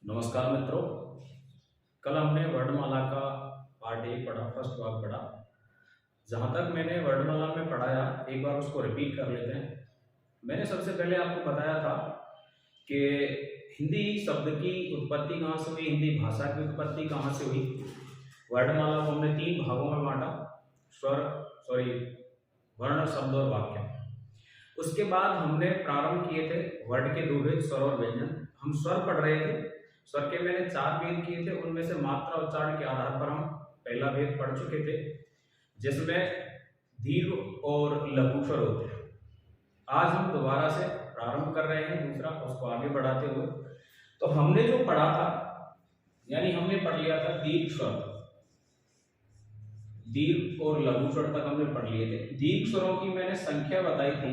नमस्कार मित्रों। कल हमने वर्णमाला का पार्ट एक पढ़ा, फर्स्ट भाग पढ़ा। जहाँ तक मैंने वर्णमाला में पढ़ाया एक बार उसको रिपीट कर लेते हैं। मैंने सबसे पहले आपको बताया था कि हिंदी शब्द की उत्पत्ति कहाँ से हुई, हिंदी भाषा की उत्पत्ति कहाँ से हुई। वर्णमाला को हमने तीन भागों में बांटा, वर्ण, शब्द और वाक्य। उसके बाद हमने प्रारंभ किए थे वर्ण के दो भेद, स्वर और व्यंजन। हम स्वर पढ़ रहे थे। स्वर के मैंने चार भेद किए थे, उनमें से मात्रा उच्चारण के आधार पर हम पहला भेद पढ़ चुके थे, जिसमें दीर्घ और लघु स्वर होते हैं। आज हम दोबारा से प्रारंभ कर रहे हैं दूसरा, उसको आगे बढ़ाते हुए। तो हमने जो पढ़ा था, यानी हमने पढ़ लिया था दीर्घ स्वर, दीर्घ और लघु स्वर तक हमने पढ़ लिए थे। दीर्घ स्वरों की मैंने संख्या बताई थी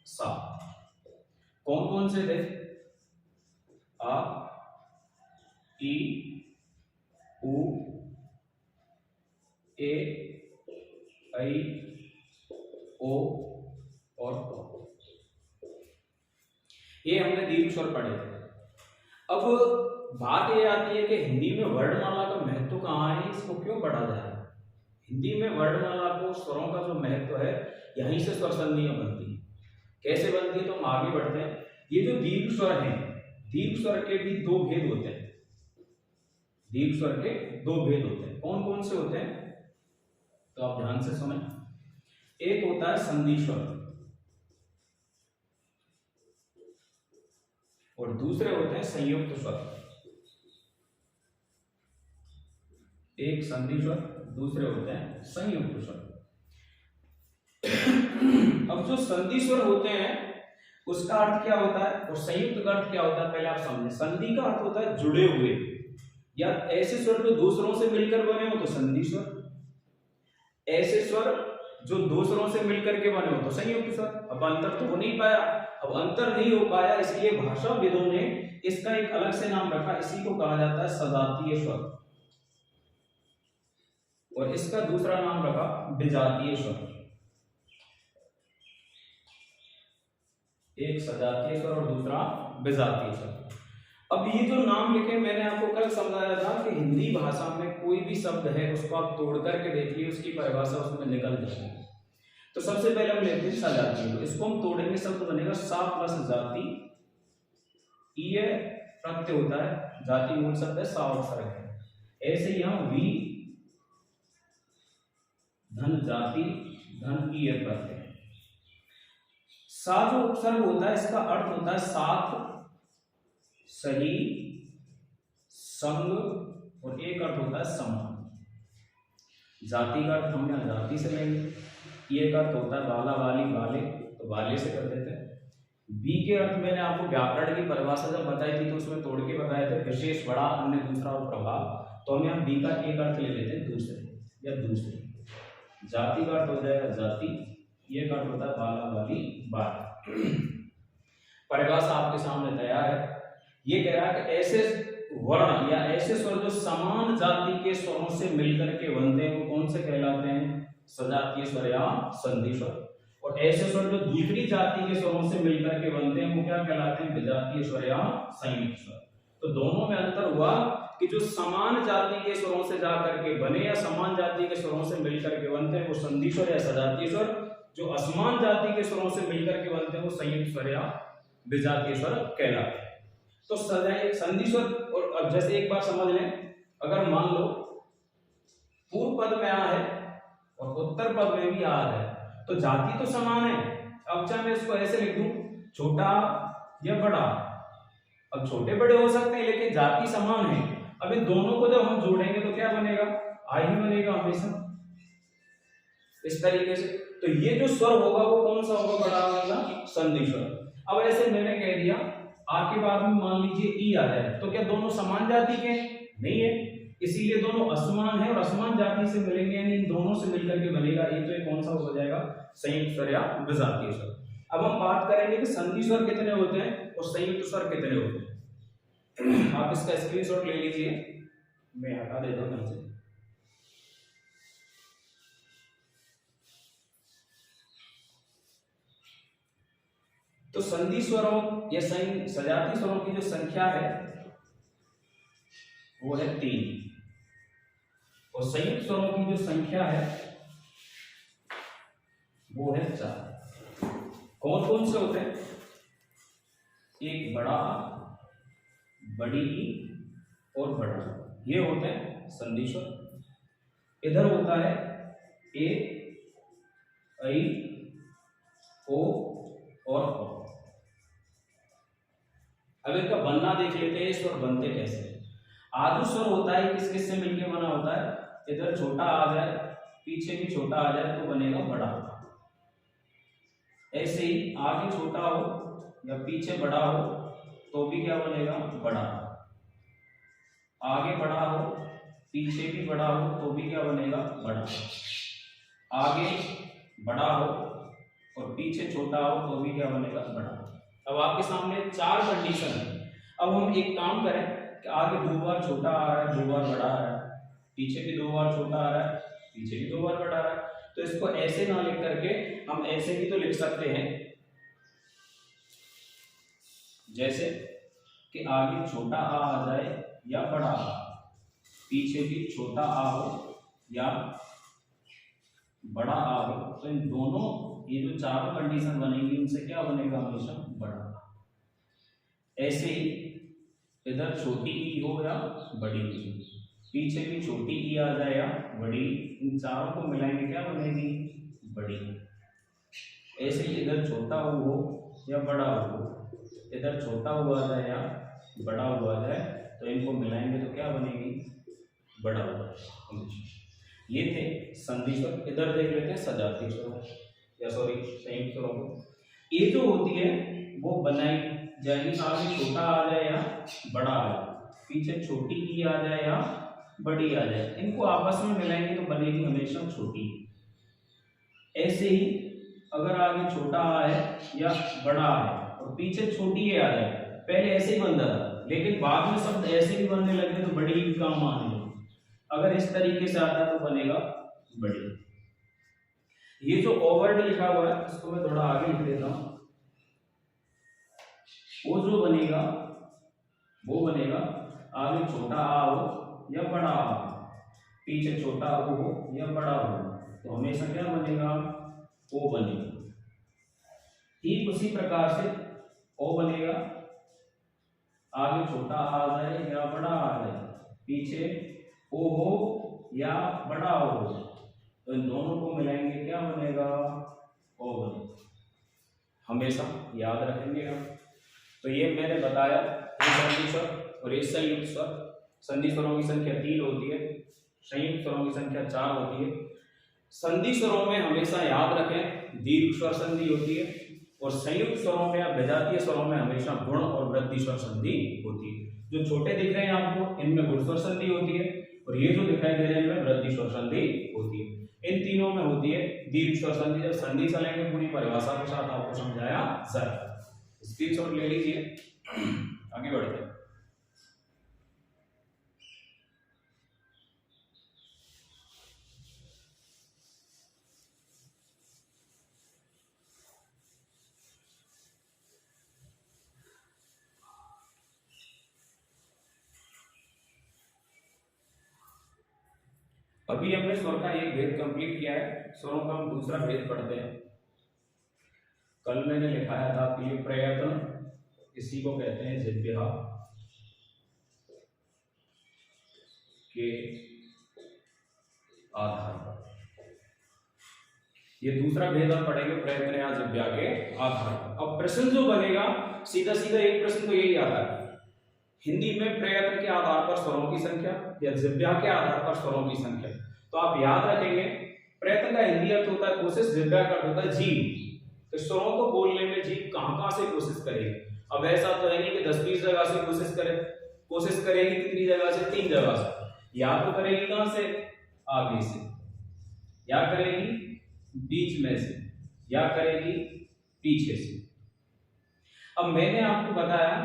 7। कौन कौन से थे? आ, ई, उ, ए, ऐ, ओ और औ। ये हमने दीर्घ स्वर पढ़े थे। अब बात ये आती है कि हिंदी में वर्णमाला का महत्व कहाँ है, इसको क्यों पढ़ा जाए। हिंदी में वर्णमाला को, स्वरों का जो महत्व है, यहीं से स्वर संधियां बनती हैं। कैसे बनती है तो हम आगे बढ़ते हैं। ये जो दीर्घ स्वर हैं, दीर्घ स्वर के भी दो भेद होते हैं। दीर्घ स्वर के दो भेद होते हैं। कौन कौन से होते हैं तो आप ध्यान से सुने। एक होता है संधि स्वर और दूसरे होते हैं संयुक्त स्वर। एक संधि स्वर, दूसरे होते हैं संयुक्त स्वर। अब जो संधि स्वर होते हैं उसका अर्थ क्या होता है और संयुक्त का अर्थ क्या होता है, पहले आप समझें। संधि का अर्थ होता है जुड़े हुए, या ऐसे स्वर जो दूसरों से मिलकर बने हो तो संधि स्वर, ऐसे स्वर जो दूसरों से मिलकर के बने हो तो संयुक्त स्वर। अब अंतर तो हो नहीं पाया। अब अंतर नहीं हो पाया, इसलिए भाषाविदों ने इसका एक अलग से नाम रखा। इसी को कहा जाता है सजातीय स्वर, और इसका दूसरा नाम रखा विजातीय स्वर। एक सजातीय स्वर और दूसरा विजातीय स्वर। अब ये जो नाम लिखे, मैंने आपको कल समझाया था कि हिंदी भाषा में कोई भी शब्द है उसको आप तोड़ करके देखिए, उसकी परिभाषा उसमें निकल जाएगी। तो सबसे पहले हम लेते हैं सजातीय, तो इसको हम तोड़ेंगे, शब्द बनेगा सा प्लस जाति, ये प्रत्यय होता है, जाति मूल शब्द है, सा अक्षर है। ऐसे यहां वी धन जाति धन ई प्रत्यय। सा जो उपसर्ग होता है इसका अर्थ होता है साथ, सही, संग, और एक अर्थ होता है समान। जाति का अर्थ हम यहाँ जाति से लेंगे। ये का अर्थ होता है बाला वाली वाले, तो वाले से कर देते हैं। बी के अर्थ मैंने आपको व्याकरण की परिभाषा जब बताई थी तो उसमें तोड़ के बताए थे, विशेष, बड़ा, अन्य, दूसरा और प्रभाव। तो हम यहाँ बी का एक अर्थ ले लेते हैं दूसरे या दूसरे। जाति का अर्थ हो जाएगा जाति, ये का अर्थ होता है बाला वाली बाल। परिभाषा आपके सामने तैयार है। ये कह रहा है कि ऐसे वर्ण या ऐसे स्वर जो समान जाति के स्वरों से मिलकर के बनते हैं वो कौन से कहलाते हैं, सजातीय स्वर या संधि स्वर। और ऐसे स्वर जो दूसरी जाति के स्वरों से मिलकर के बनते हैं वो क्या कहलाते हैं, विजातीय स्वर या संयुक्त स्वर। तो दोनों में अंतर हुआ कि जो समान जाति के स्वरों से जाकर के बने या समान जाति के स्वरों से मिलकर के बनते हैं वो संधि स्वर या सजातीय स्वर, जो असमान जाति के स्वरों से मिलकर के बनते हैं वो संयुक्त स्वर या विजातीय स्वर कहलाते हैं। तो संधि स्वर, और अब जैसे एक बार समझ लें, अगर मान लो पूर्व पद में आ है और उत्तर पद में भी आ है तो जाति तो समान है। अब चाहे मैं इसको ऐसे लिख दूं, छोटा या बड़ा, अब छोटे बड़े हो सकते हैं लेकिन जाति समान है। अब इन दोनों को जब हम जोड़ेंगे तो क्या बनेगा, आ ही बनेगा हमेशा, इस तरीके से। तो ये जो स्वर होगा वो कौन सा होगा, बड़ा वाला संधि स्वर। अब ऐसे मैंने कह दिया आ के बाद में मान लीजिए ई आ जाए, तो क्या दोनों समान जाति के नहीं है, इसीलिए दोनों असमान है और असमान जाति से मिलेंगे, यानी इन दोनों से मिलकर के बनेगा ये, तो ये कौन सा हो जाएगा, संयुक्त स्वर या विजातीय स्वर। अब हम बात करेंगे कि संधि स्वर कितने होते हैं और संयुक्त स्वर कितने होते हैं। आप इसका स्क्रीनशॉट ले लीजिए, मैं हटा देता हूं यहाँ से। तो संधि स्वरों या सजाती स्वरों की जो संख्या है वो है 3 और संयुक्त स्वरों की जो संख्या है वो है 4। कौन कौन से होते हैं? एक बड़ा, बड़ी और बड़ा, ये होते हैं संधि स्वर। इधर होता है ए, ऐ, ओ और औ। अब इनका बनना देख लेते हैं, स्वर बनते कैसे। आदु स्वर होता है किस किस से मिलके बना होता है? इधर छोटा आ जाए, पीछे भी छोटा आ जाए तो बनेगा बड़ा। ऐसे ही आगे छोटा हो या पीछे बड़ा हो तो भी क्या बनेगा? बड़ा। आगे बड़ा हो, पीछे भी बड़ा हो तो भी क्या बनेगा? बड़ा। आगे बड़ा हो और पीछे छोटा हो तो भी क्या बनेगा? बड़ा। अब आपके सामने 4 कंडीशन है। अब हम एक काम करें कि आगे 2 बार छोटा आ रहा है, 2 बार बड़ा आ रहा है, पीछे भी 2 बार छोटा आ रहा है, पीछे भी 2 बार बड़ा आ रहा है, तो इसको ऐसे ना लिख करके हम ऐसे भी तो लिख सकते हैं, जैसे कि आगे छोटा आ जाए या बड़ा आ, पीछे भी छोटा आ हो या बड़ा आ हो, तो इन दोनों ये जो चारों कंडीशन बनेगी उनसे क्या बनेगा? हमेशा बड़ा। ऐसे ही इधर छोटी ई हो या बड़ी ई, पीछे भी छोटी ई आ जाए या बड़ी, इन चारों को मिलाएंगे क्या बनेगी? बड़ी। ऐसे ही इधर छोटा हो या बड़ा हो, इधर छोटा हुआ आ जाए या बड़ा हुआ आ जाए तो इनको मिलाएंगे तो क्या बनेगी? बड़ा हुआ। ये थे संधि स्वर। इधर देख लेते हैं सजाती स्वर या सॉरी संयुक्त स्वरों को। ये जो होती है वो बनाई जाएगी, आगे छोटा आ जाए या बड़ा आ जाए, पीछे छोटी ई आ जाए या बड़ी आ जाए, इनको आपस में मिलाएंगे तो बनेगी हमेशा छोटी। ऐसे ही अगर आगे छोटा आ है या बड़ा है और पीछे छोटी ए आ जाए, पहले ऐसे ही बनता था लेकिन बाद में शब्द ऐसे भी बनने लगे तो बड़ी ही काम आने लगी। अगर इस तरीके से आता है तो बनेगा बड़ी। ये जो ओवर्ड लिखा हुआ है इसको मैं थोड़ा आगे लिख देता हूं। वो जो बनेगा वो बनेगा आगे छोटा आ हो या बड़ा आ हो, पीछे छोटा ओ हो या बड़ा हो, तो हमेशा क्या बनेगा? ओ बनेगा। ठीक उसी प्रकार से ओ बनेगा, आगे छोटा आ जाए या बड़ा आ जाए, पीछे ओ हो या बड़ा हो, तो इन दोनों को मिलाएंगे क्या बनेगा? ओ बनेगा। हमेशा याद रखेंगे आप। तो ये मैंने बताया संधि स्वर और ये संयुक्त स्वर। संधि स्वरों की संख्या 3 होती है, संयुक्त स्वरों की संख्या 4 होती है। संधि स्वरों में हमेशा याद रखें दीर्घ स्वर संधि होती है और संयुक्त स्वरों में या विजातीय स्वरों में हमेशा गुण और वृद्धि स्वर संधि होती है। जो छोटे दिख रहे हैं आपको इनमें गुण स्वर संधि होती है और ये जो दिखाई दे रहे हैं इनमें वृद्धि स्वर संधि होती है। इन तीनों में होती है दीर्घ स्वर संधि। जब संधि चलेंगे पूरी परिभाषा के साथ आपको समझाया जाए। स्क्रीनशॉट ले लीजिए, आगे बढ़ते हैं। अभी हमने स्वर का एक भेद कंप्लीट किया है, स्वरों का हम दूसरा भेद पढ़ते हैं। कल मैंने लिखाया था आपके लिए प्रयत्न, इसी को कहते हैं जिह्वा के आधार पर। ये दूसरा भेद हम पढ़ेंगे प्रयत्न या जिह्वा के आधार पर। अब प्रश्न जो बनेगा सीधा सीधा एक प्रश्न तो यही आता है हिंदी में, प्रयत्न के आधार पर स्वरों की संख्या या जिह्वा के आधार पर स्वरों की संख्या। तो आप याद रखेंगे प्रयत्न का हिंदी अर्थ होता है कोशिश, जिह्वा का अर्थ होता है जीभ। तो स्वरों को बोलने में जीभ कहां से कोशिश करेगी? अब ऐसा तो है नहीं कि 10-20 जगह से कोशिश करे। कोशिश करेगी कितनी जगह से? 3 जगह से। या तो करेगी कहां से? आगे से, या करेगी बीच में से, या करेगी पीछे से। अब मैंने आपको बताया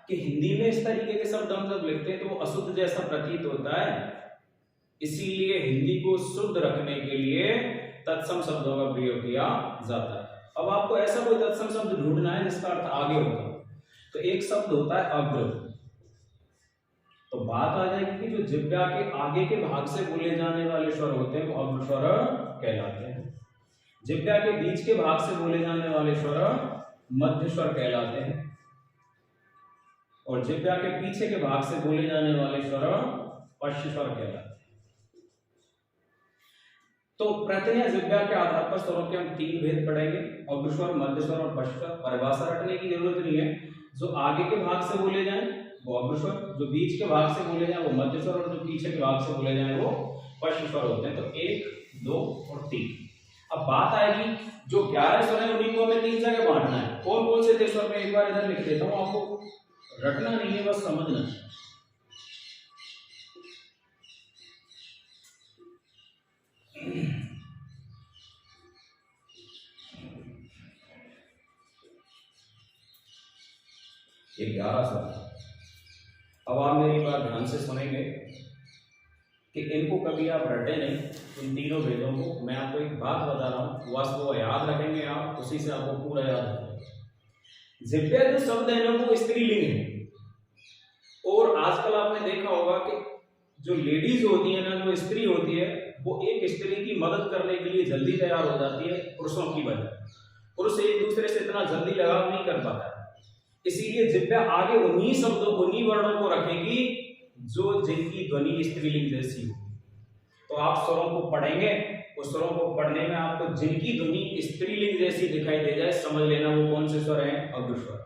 कि हिंदी में इस तरीके के शब्द हम जब लिखते हैं तो वो अशुद्ध जैसा प्रतीत होता है, इसीलिए हिंदी को शुद्ध रखने के लिए तत्सम शब्दों का प्रयोग किया जाता है। अब आपको ऐसा कोई तत्सम शब्द ढूंढना है जिसका अर्थ आगे होगा। तो एक शब्द होता है अग्र। तो बात आ जाएगी कि जो जिह्वा के आगे के भाग से बोले जाने वाले स्वर होते हैं वो अग्र स्वर कहलाते हैं। जिह्वा के बीच के भाग से बोले जाने वाले स्वर मध्य स्वर कहलाते हैं और जिह्वा के पीछे के भाग से बोले जाने वाले स्वर पश्च स्वर कहलाते हैं। तो प्रतिज्ञा जिह्वा के आधार पर स्वरों के हम 3 भेद पढ़ेंगे, अग्र स्वर, मध्य स्वर और पश्च स्वर। परिभाषा रटने की जरूरत नहीं है। जो आगे के भाग से बोले जाएं वो अग्र स्वर, जो बीच के भाग से बोले जाएं वो मध्य स्वर और जो पीछे के भाग से बोले जाएं वो पश्च स्वर होते हैं। तो 1, 2 और 3। अब बात आएगी जो 11 स्वर है उन्हीं को हमें 3 जगह बांटना है। कौन कौन से थे स्वर मैं एक बार इधर लिख देता हूं, आपको रटना नहीं है बस समझना है। ये 11 स्वर। अब आप मेरी बात ध्यान से सुनेंगे कि इनको कभी आप रटे नहीं, इन तीनों भेदों को। मैं आपको एक बात बता रहा हूं, बस वो याद रखेंगे आप, उसी से आपको पूरा याद रखेंगे। जिह्वा जो शब्द है ना वो स्त्रीलिंग है और आजकल आपने देखा होगा कि जो लेडीज होती है ना, जो स्त्री होती है, वो एक स्त्री की मदद करने के लिए जल्दी तैयार हो जाती है पुरुषों की वजह। पुरुष एक दूसरे से इतना जल्दी लगाव नहीं कर पाता है, इसीलिए जिह्वा आगे उन्हीं शब्दों, उन्हीं वर्णों को रखेगी जो जिनकी ध्वनि स्त्रीलिंग जैसी हो। तो आप स्वरों को पढ़ेंगे, उस स्वरों को पढ़ने में आपको जिनकी ध्वनि स्त्रीलिंग जैसी दिखाई दे जाए समझ लेना वो कौन से स्वर हैं, अग्र स्वर।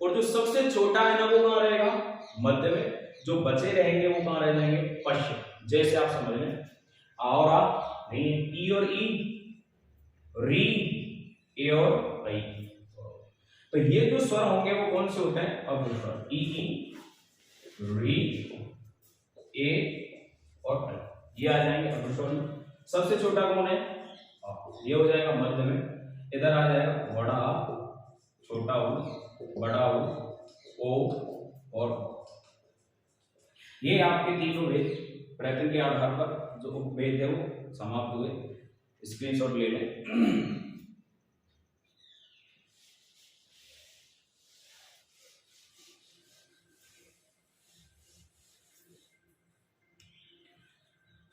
और जो सबसे छोटा है ना वो कहाँ रहेगा, मध्य में। जो बचे रहेंगे वो कहाँ रह जाएंगे, पश्च। जैसे आप समझ लें और आप ई और ई, री, ए और आई। तो ये जो स्वर होंगे वो कौन से होते हैं, अग्र स्वर। ई, री, ए और आई, ये आ जाएंगे अग्र स्वर में। सबसे छोटा कौन है, ये हो जाएगा मध्य में। इधर आ जाएगा बड़ा आ, छोटा ऊ, बड़ा ऊ, ओ और ये आपके तीनों भेद प्रयत्न के आधार पर जो उपभेद है वो समाप्त हुए। स्क्रीनशॉट ले लें।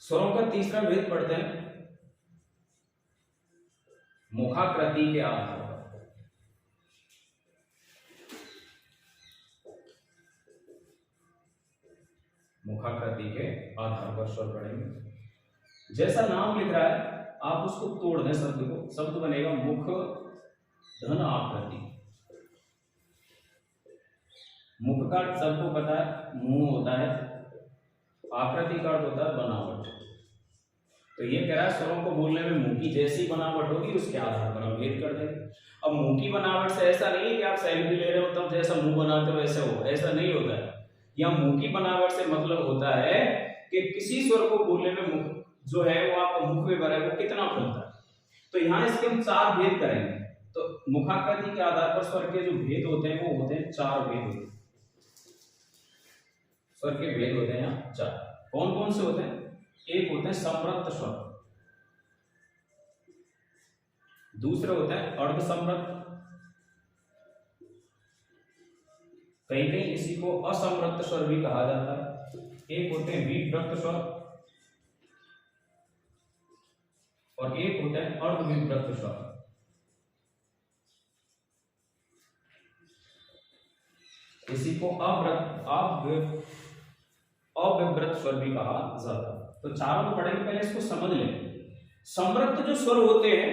स्वरों का तीसरा भेद पढ़ते हैं मुखाकृति के आधार पर। मुखाकृति के आधार पर स्वर पढ़ेंगे। जैसा नाम लिख रहा है आप उसको तोड़ दें शब्द को। शब्द बनेगा मुख धन आकृति। मुख का अर्थ सबको पता है, मुंह होता है। आकृति का अर्थ होता है बनावट। तो ये कह रहा है स्वरों को बोलने में मुंह की जैसी बनावट होगी उसके आधार पर हम भेद कर देंगे। अब मुंह की बनावट से ऐसा नहीं है कि आप सेल्फी ले रहे हो तब जैसा मुंह बनाते हो वैसे हो, ऐसा नहीं होता है। यहाँ मुंह की बनावट से मतलब होता है कि किसी स्वर को बोलने में मुख जो है वो आपका मुख में है वो कितना खुलता है। तो यहाँ इसके हम 4 भेद करेंगे। तो मुखाकृति के आधार पर स्वर के जो भेद होते हैं वो होते हैं 4 भेद होते हैं। स्वर के भेद होते हैं यहाँ 4। कौन कौन से होते हैं, एक होते हैं समृद्ध स्वर, दूसरे होते हैं अर्ध समृद्ध, कहीं कहीं इसी को असमृद्ध स्वर भी कहा जाता है। एक होते हैं विभक्त स्वर और एक होता है अर्धविभक्त स्वर। इसी को अविभक्त स्वर भी कहा जाता है। तो चारों को पढ़ेंगे, पहले इसको समझ लें। समृद्ध जो स्वर होते हैं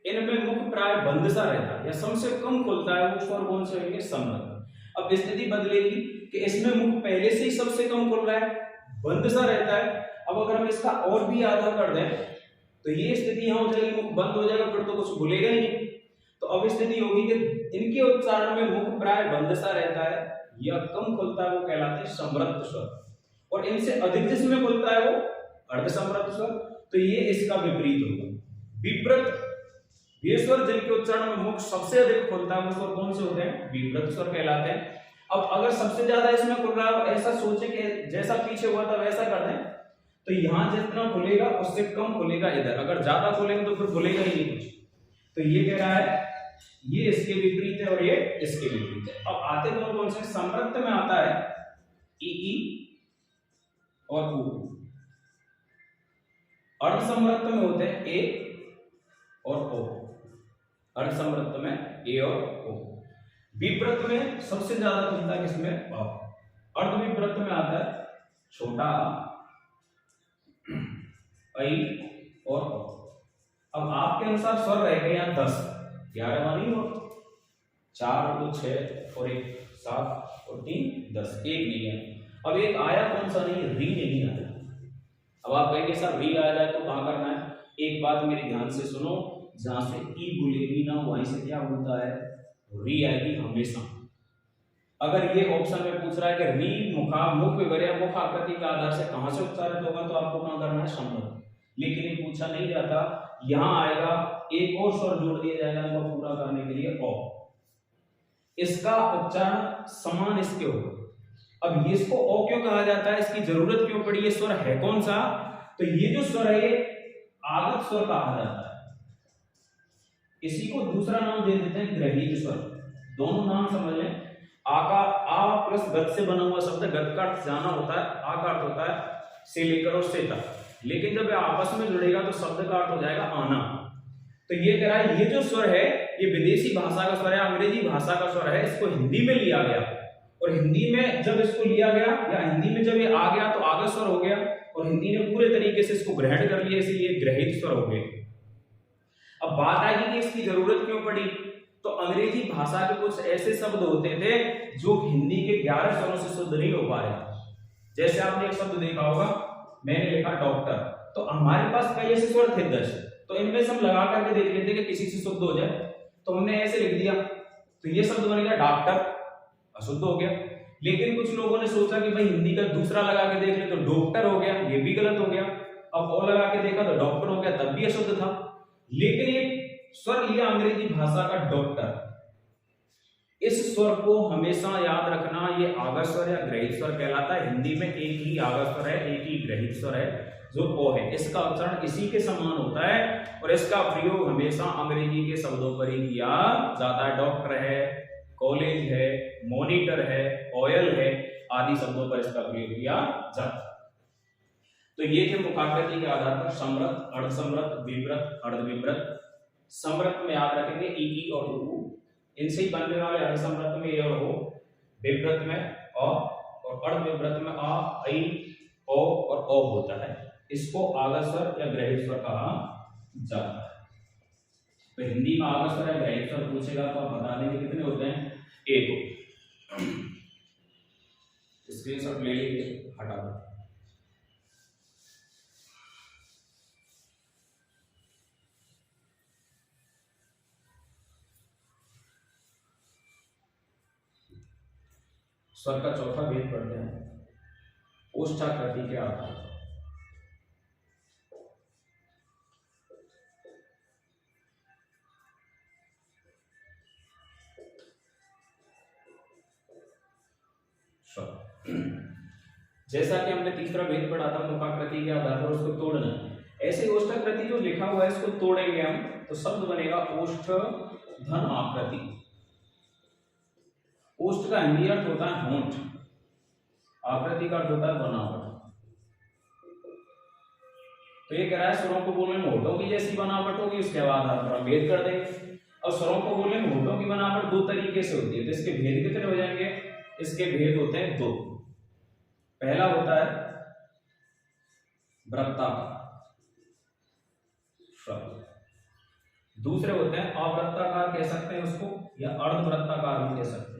इनमें मुख प्राय बंद सा रहता है या सबसे कम खुलता है, वो स्वर कौन से होंगे, समृद्ध। अब स्थिति बदलेगी कि इसमें मुख पहले से ही सबसे कम खुल रहा है, बंद सा रहता है। अब अगर हम इसका और भी आधा कर दें तो ये स्थिति यहां हो जाएगी, मुख बंद हो जाएगा, फिर तो कुछ भूलेगा ही नहीं। तो अब स्थिति होगी कि इनके उच्चारण में मुख प्राय बंद सा रहता है या कम खुलता है, वो कहलाते हैं समृद्ध स्वर। और इनसे अधिक जिसमें खुलता है वो अर्ध समृद्ध स्वर। तो ये इसका विपरीत होगा, विव्रत। ये स्वर जिनके उच्चारण में मुख सबसे अधिक खुलता है वो स्वर कौन से होते हैं, विव्रत स्वर कहलाते हैं। अब अगर सबसे ज्यादा इसमें खुल रहा है, ऐसा सोचे कि जैसा पीछे हुआ था वैसा कर दें, तो यहां जितना खुलेगा उससे कम खुलेगा इधर। अगर ज्यादा खुलेंगे तो फिर खुलेगा ही नहीं कुछ। तो ये कह रहा है ये इसके विपरीत है और ये इसके विपरीत है। अब आते कौन कौन से? समृद्ध में आता है ई और ऊ, अर्धसमृद्ध में होते हैं ए और ओ, अर्धसमृद्ध में ए और ओ, विपरीत में सबसे ज्यादा बनता है किसमें? अ। अर्धविपरीत में आता है छोटा आई और ओ। अब आपके अनुसार स्वर रहेगा यहाँ 10, 11 वाली हो, 4 और 2 6 और 1 7 और 3 10, एक नहीं है। अब एक आया कौन सा? नहीं, री नहीं आया। अब आप कहेंगे सर री आ जाए तो कहाँ करना है? एक बात मेरी ध्यान से सुनो, जहां से ई बोलेगी ना वहीं से क्या होता है? री आएगी हमेशा। अगर ये ऑप्शन में पूछ रहा है कि री मुख वगैरह मुख आकृति के आधार से कहां से उच्चारित होगा, तो आपको कहां करना है? समृद्ध। लेकिन ये पूछा नहीं जाता, यहां आएगा एक और स्वर जोड़ दिया जाएगा इनको पूरा करने के लिए, ओ। इसका उच्चारण समान इसके होगा। अब ये इसको ओ क्यों कहा जाता है? इसकी जरूरत क्यों पड़ी? ये स्वर है कौन सा? तो ये जो स्वर है ये आगत स्वर कहा जाता है। इसी को दूसरा नाम दे देते हैं ग्रहीत स्वर। दोनों नाम समझ लें। आ का आ प्लस गत से बना हुआ शब्द, गत का अर्थ जाना होता है, आ का अर्थ होता है से लेकर और से तक, लेकिन जब ये आपस में जुड़ेगा तो शब्द का अर्थ हो जाएगा आना। तो ये कह रहा है ये जो स्वर है ये विदेशी भाषा का स्वर है, अंग्रेजी भाषा का स्वर है, इसको हिंदी में लिया गया और हिंदी में जब इसको लिया गया या हिंदी में जब ये आ गया तो आगत स्वर हो गया और हिंदी ने पूरे तरीके से इसको ग्रहण कर लिया, इसलिए ये ग्रहित स्वर हो गए। अब बात आएगी कि इसकी जरूरत क्यों पड़ी? तो अंग्रेजी भाषा के कुछ ऐसे शब्द होते थे जो हिंदी के 11 स्वरों से शुद्ध नहीं हो पा रहे। जैसे आपने एक शब्द देखा होगा, मैंने लिखा डॉक्टर, तो हमारे पास कई ऐसे स्वर थे 10, तो इनमें से हम लगा करके देख लेते कि किसी से शुद्ध हो जाए, तो हमने ऐसे लिख दिया तो ये शब्द बन गया डॉक्टर, अशुद्ध हो गया। लेकिन कुछ लोगों ने सोचा कि भाई हिंदी का दूसरा लगा के देख ले तो डॉक्टर हो गया, ये भी गलत हो गया। अब ओ लगा के देखा तो डॉक्टर हो गया, तब भी अशुद्ध था। लेकिन ये स्वर लिया अंग्रेजी भाषा का डॉक्टर, इस स्वर को हमेशा याद रखना, ये आगत स्वर या ग्रहित स्वर कहलाता है। हिंदी में एक ही आगत स्वर है, एक ही ग्रहित स्वर है जो ओ है। इसका उच्चारण इसी के समान होता है और इसका प्रयोग हमेशा अंग्रेजी के शब्दों पर ही किया जाता है। डॉक्टर है, कॉलेज है, मॉनिटर है, ऑयल है आदि शब्दों पर इसका प्रयोग किया जाता है। तो ये थे मुखाकृति के आधार पर समृद्ध, अर्धसमृद्ध, विवृत, अर्धविवृत। समृद्ध में याद रखेंगे ई और ऊ, इनसे ही बनने वाले अर्धसमृद्ध में ए और ओ, विवृत में अ और अर्धविवृत में आ, ऐ, ओ और ओ होता है। इसको आगत स्वर या ग्रहित स्वर कहा जाता है। तो हिंदी में आगत स्वर या ग्रहित स्वर पूछेगा तो आप बता देंगे कितने होते हैं? एक। स्क्रीनशॉट ले लीजिए, हटा दो। स्वर का चौथा भेद पढ़ते हैं, ओष्ठाकृति के आधार पर। जैसा कि हमने तीसरा भेद पढ़ा था मुखाकृति के आधार पर उसको तोड़ना, ऐसे ओष्ठाकृति जो लिखा हुआ है इसको तोड़ेंगे हम तो शब्द बनेगा ओष्ठ धन आकृति। ओष्ठ का हिंदी अर्थ होता है होंठ, आकृति का अर्थ होता है बनावट। तो ये कह रहा है स्वरों को बोलने में होठों की जैसी बनावट होगी, उसके बाद हम भेद कर देंगे। और स्वरों को बोलने में होठों की बनावट दो तरीके से होती है, तो इसके भेद कितने हो जाएंगे? इसके भेद होते हैं दो। पहला होता है वृत्ताकार, दूसरे होते हैं अवृत्ताकार कह सकते हैं उसको, या अर्धवृत्ताकार भी कह सकते हैं।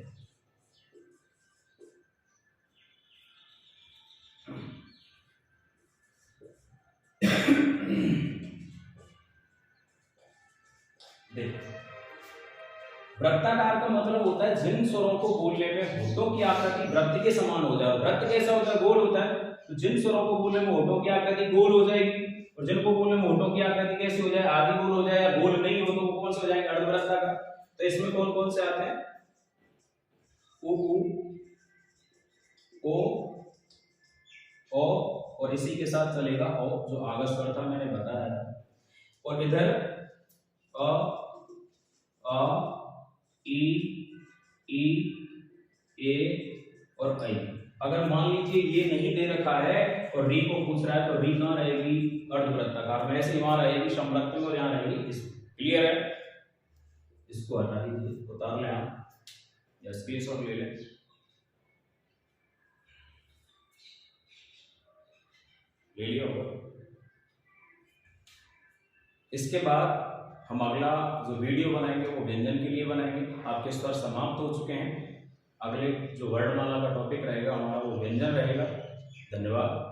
वृत्ताकार का मतलब होता है जिन स्वरों को बोलने में होठों की आकृति वृत्त के समान हो जाए। वृत्त कैसा होता है? गोल होता है। तो जिन स्वरों को बोलने में होठों की आकृति गोल हो जाएगी और जिनको बोलने में होठों की आकृति कैसी हो जाए? आधी गोल हो जाए या गोल नहीं हो तो कौन से हो जाएंगे? अर्धवृत्ताकार। तो इसमें कौन कौन से आते हैं? ओ और इसी के साथ चलेगा ओ जो आगत स्वर था मैंने बताया। और इधर अ ई, ई, ए और ऐ। अगर मान लीजिए ये नहीं दे रखा है और री को पूछ रहा है तो री कहाँ रहेगी, अर्धवृत्ताकार में, ऐसे वहां रहेगी समवृत्त में और यहाँ रहेगी इस। क्लियर है? इसको हटा दीजिए, उतार लें आप या स्क्रीनशॉट ले लें। ले लिया होगा। इसके बाद हम अगला जो वीडियो बनाएंगे वो व्यंजन के लिए बनाएंगे। आपके स्तर समाप्त हो चुके हैं। अगले जो वर्णमाला का टॉपिक रहेगा हमारा वो व्यंजन रहेगा। धन्यवाद।